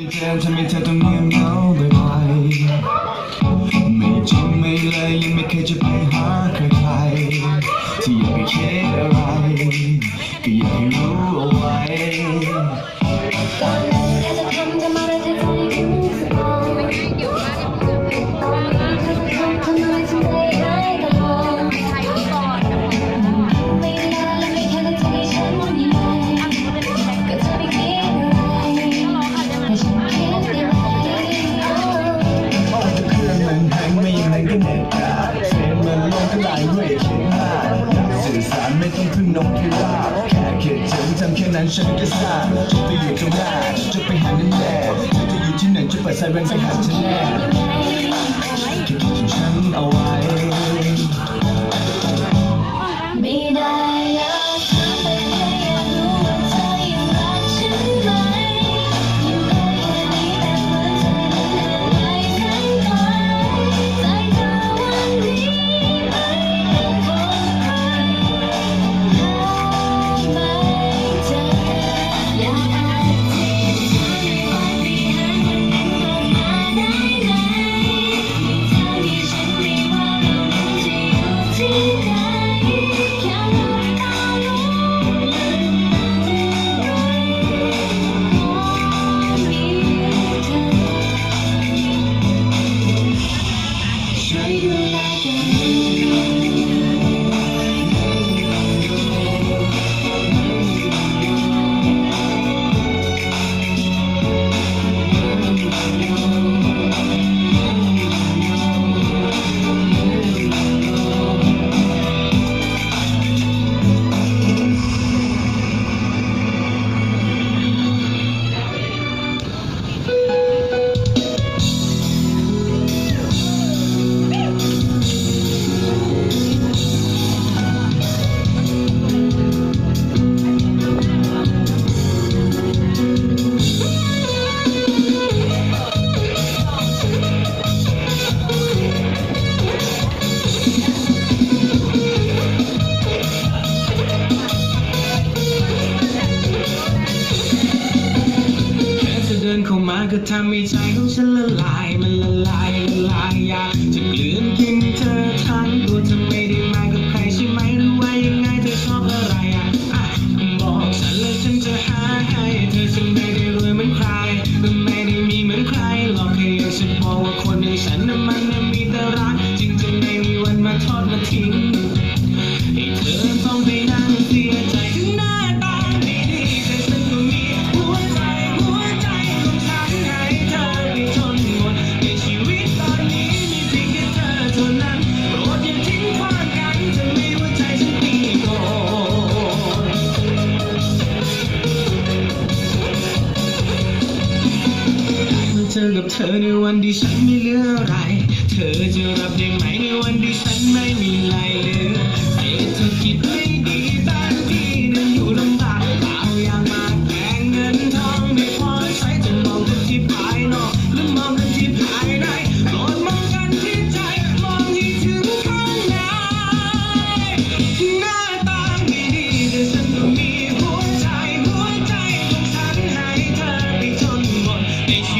ไม่เจอทำไมเธอต้องเงียบเหงาบ่อยๆไม่จริงไม่เลยยังไม่เคยจะไปหาใครๆที่อยากไปคิดอะไรก็อยากให้รู้เอาไว้ก่อนนั้นแค่จะทำอะไรที่ใจรู้สึกมองไม่ได้เกี่ยวกับตอนนี้เธอต้องทำอะไรที่ใจร้ายตลอดไม่ได้ไม่นานและไม่แค่จะที่ฉันมีไหมก็จะไม่คิดอะไรให้ฉันคิดได้ไหมโอ้จะเครื่องมันแพงไม่ยังไงก็เน็ตกาเสียงมันลงก็ได้ด้วยเสียงห้าสื่อสารไม่ต้องพึ่งนกพิราบแค่คิดถึงทำแค่นั้นฉันก็ทราบจะไปอยู่ตรงหน้าจะไปหาแน่แน่เธอจะอยู่ที่ไหนจะเปิดไซเรนไปหาฉันแน่คิดถึงฉันเอาไว้ไม่ได้อยากถามแต่แค่อยากรู้ว่าเธอยังรักฉันไหมยังได้แค่นี้แต่หัวใจมันเหนื่อยทั้งกายใจเธอวันนี้ไม่เป็นของใครหาไม่เจออยากอธิษฐานให้ปาฏิหาริย์มันเป็นต้องมาได้ไหมในทางที่ฉันไม่ว่าเรานั้นจะอยู่ที่ไหนแค่หลับตารู้มันจะรวยขอมีเธอช่วยดูแลกันเดินเข้ามาก็ทำให้ใจของฉันละลายมันละลายอยากจะกลืนกินเธอทั้งตัวเธอไม่ได้มากับใครใช่ไหมหรือว่ายังไงเธอชอบอะไรบอกฉันแล้วฉันจะหาให้เธอฉันไม่ได้รวยเหมือนใครไม่ได้มีเหมือนใครหรอกแค่อยากจะบอกว่าคนอย่างฉันนั้นมันมีแต่รักจริงๆไม่มีวันมาทอดมาทิ้งให้เธอต้องไปนั่งเสียใจถึงหน้าตาดีๆแต่ฉันก็มีหัวใจของฉันให้เธอไปจนหมดในชีวิตตอนนี้มีเพียงแค่เธอเท่านั้นโปรดอย่าทิ้งขว้างกันจะไม่หัวใจฉันตีโกรธมาเจอกับเธอในวันที่ฉันไม่เหลืออะไรเธอจะรับได้ไหมในวันที่ฉันไม่มีอะไรเหลือเศรษฐกิจไม่ดีบ้านพี่นั้นอยู่ลำบากเปล่าอย่างมากแบ่งเงินทองไม่พอใช้จะมองกันที่ภายนอกหรือมองกันที่ภายในโปรดมองกันที่ใจมองที่ถึงข้างในหน้าตาไม่ดีแต่ฉันก็มีหัวใจของฉันให้เธอไปจนหมดในชี